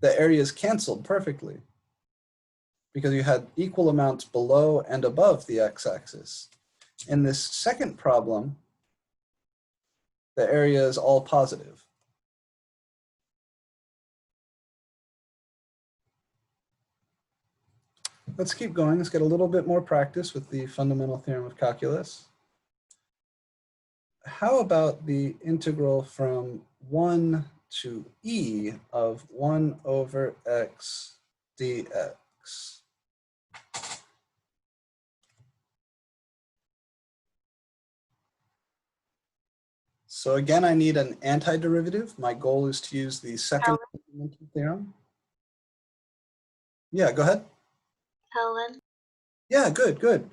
the areas canceled perfectly because you had equal amounts below and above the x-axis. In this second problem, the area is all positive. Let's keep going. Let's get a little bit more practice with the fundamental theorem of calculus. How about the integral from 1 to e of 1 over x dx? So again, I need an antiderivative. My goal is to use the second fundamental theorem. Yeah, go ahead. ln. Yeah, good.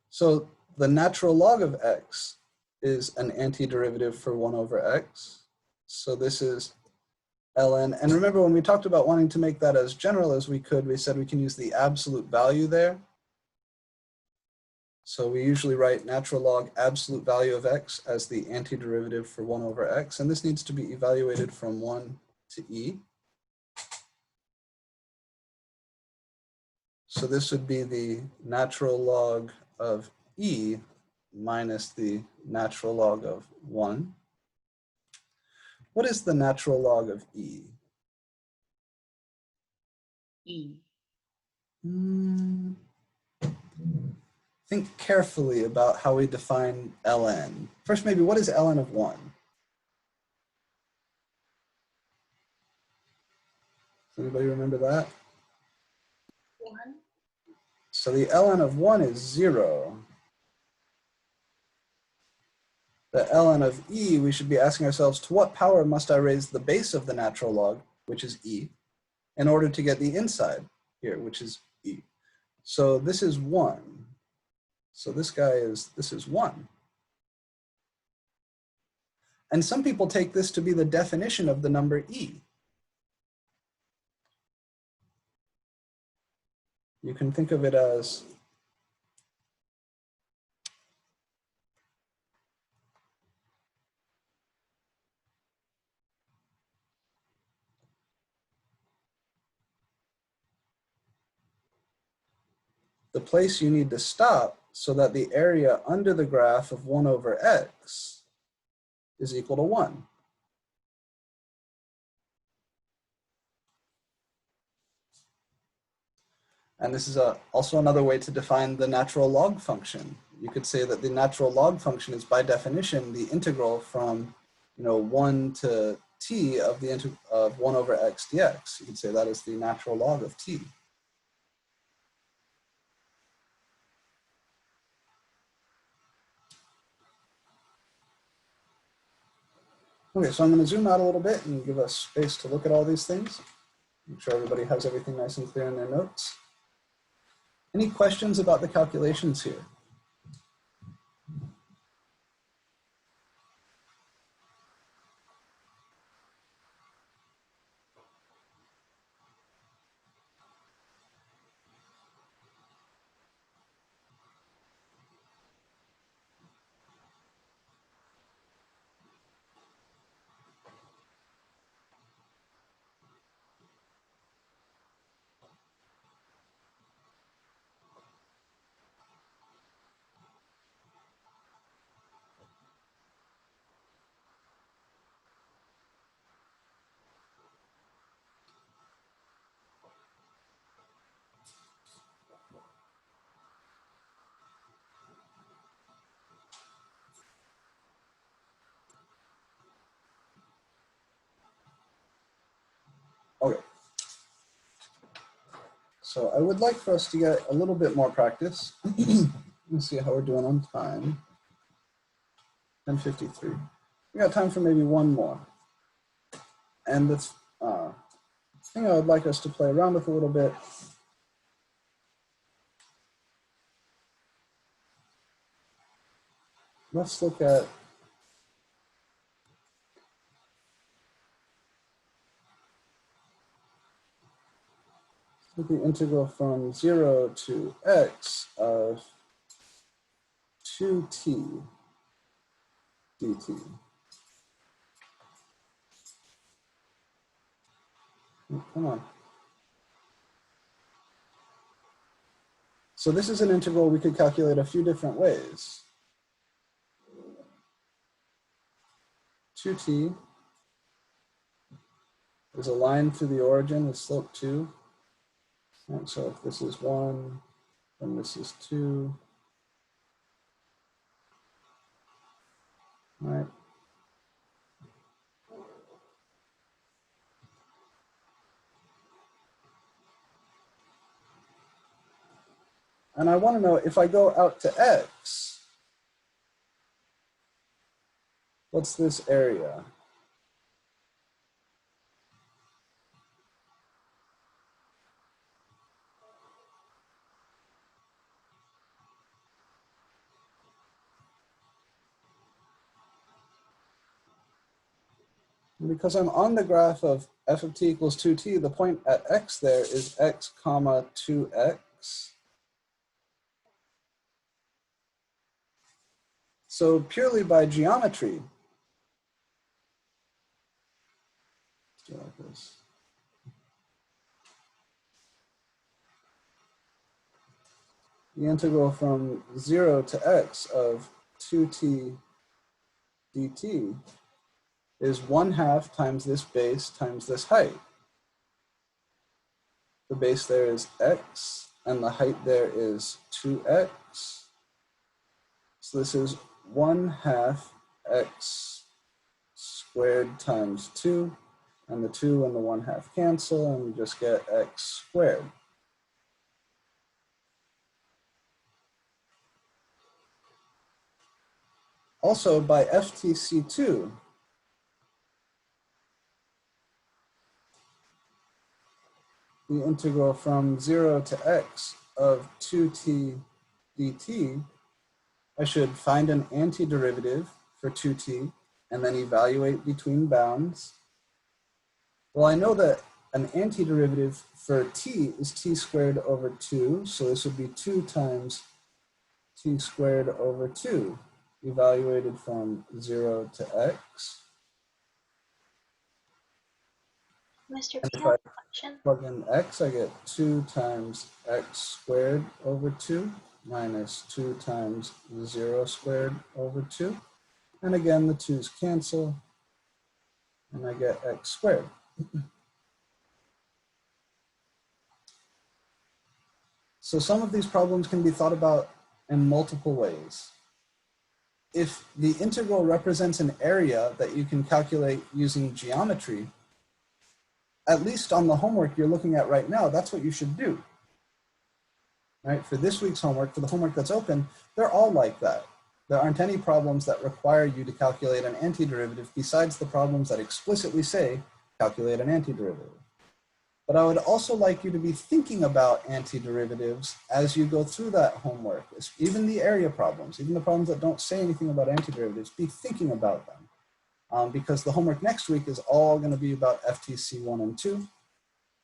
So the natural log of x is an antiderivative for 1 over x. So this is ln. And remember, when we talked about wanting to make that as general as we could, we said we can use the absolute value there. So we usually write natural log absolute value of x as the antiderivative for 1 over x. And this needs to be evaluated from 1 to e. So this would be the natural log of e minus the natural log of 1. What is the natural log of e? E. Think carefully about how we define ln. First, maybe what is ln of 1? Does anybody remember that? 1. So the ln of 1 is 0. The ln of e, we should be asking ourselves, to what power must I raise the base of the natural log, which is e, in order to get the inside here, which is e. So this is 1. So this is 1. And some people take this to be the definition of the number e. You can think of it as the place you need to stop so that the area under the graph of 1 over x is equal to 1. And this is also another way to define the natural log function. You could say that the natural log function is by definition the integral from 1 to t of of 1 over x dx. You could say that is the natural log of t. Okay, so I'm going to zoom out a little bit and give us space to look at all these things. Make sure everybody has everything nice and clear in their notes. Any questions about the calculations here? So I would like for us to get a little bit more practice. Let's see how we're doing on time. 10:53. We got time for maybe one more. And this thing I would like us to play around with a little bit. Let's look at the integral from 0 to x of 2t dt. Come on. So this is an integral we could calculate a few different ways. 2t is a line through the origin with slope 2. And so if this is 1, then this is 2. All right. And I want to know, if I go out to x, what's this area? And because I'm on the graph of f of t equals 2t, the point at x there is x comma 2x. So purely by geometry, let's do it like this. The integral from 0 to x of 2t dt is 1/2 times this base times this height. The base there is x, and the height there is 2x. So this is 1/2 x squared times 2, and the 2 and the 1/2 cancel, and we just get x squared. Also, by FTC2, the integral from 0 to x of 2t dt, I should find an antiderivative for 2t and then evaluate between bounds. Well, I know that an antiderivative for t is t squared over 2, so this would be 2 times t squared over 2, evaluated from 0 to x. Mr. And P, if I have I a question. plug in x, I get 2 times x squared over 2 minus 2 times 0 squared over 2. And again, the 2's cancel, and I get x squared. So some of these problems can be thought about in multiple ways. If the integral represents an area that you can calculate using geometry, at least on the homework you're looking at right now, that's what you should do. Right? For this week's homework, for the homework that's open, they're all like that. There aren't any problems that require you to calculate an antiderivative besides the problems that explicitly say calculate an antiderivative. But I would also like you to be thinking about antiderivatives as you go through that homework. Even the area problems, even the problems that don't say anything about antiderivatives, be thinking about them. Because the homework next week is all going to be about FTC 1 and 2.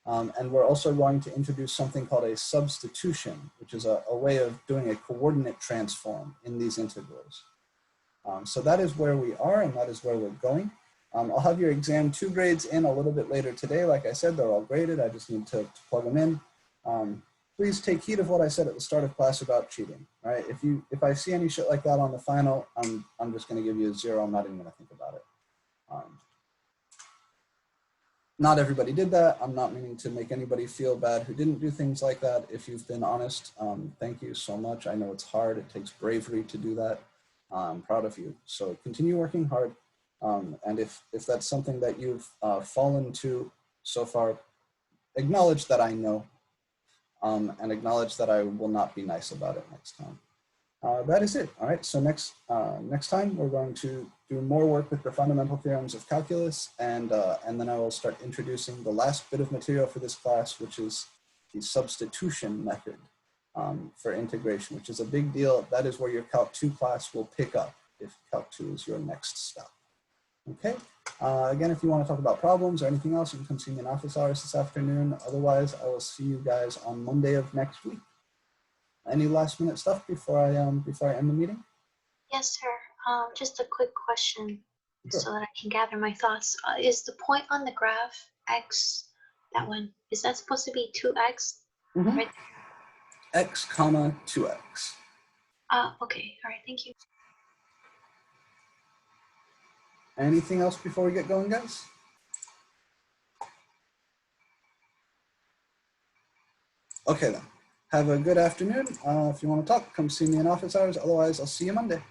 And we're also going to introduce something called a substitution, which is a way of doing a coordinate transform in these integrals. So that is where we are, and that is where we're going. I'll have your exam 2 grades in a little bit later today. Like I said, they're all graded. I just need to plug them in. Please take heed of what I said at the start of class about cheating. Right? If I see any shit like that on the final, I'm just going to give you a 0. I'm not even going to think about it. Not everybody did that. I'm not meaning to make anybody feel bad who didn't do things like that. If you've been honest, thank you so much. I know it's hard. It takes bravery to do that. I'm proud of you. So continue working hard. And if that's something that you've fallen to so far, acknowledge that I know. and acknowledge that I will not be nice about it next time. That is it. All right, so next time we're going to do more work with the fundamental theorems of calculus, and then I will start introducing the last bit of material for this class, which is the substitution method for integration, which is a big deal. That is where your Calc 2 class will pick up if Calc 2 is your next stop. Okay, again, if you want to talk about problems or anything else, you can come see me in office hours this afternoon. Otherwise, I will see you guys on Monday of next week. Any last minute stuff before I end the meeting? Yes, sir. Just a quick question Sure. so that I can gather my thoughts. Is the point on the graph x, that one, is that supposed to be 2x? Mhm. Right. X comma 2x. Okay. All right. Thank you. Anything else before we get going, guys? Okay then. Have a good afternoon. If you want to talk, come see me in office hours. Otherwise, I'll see you Monday.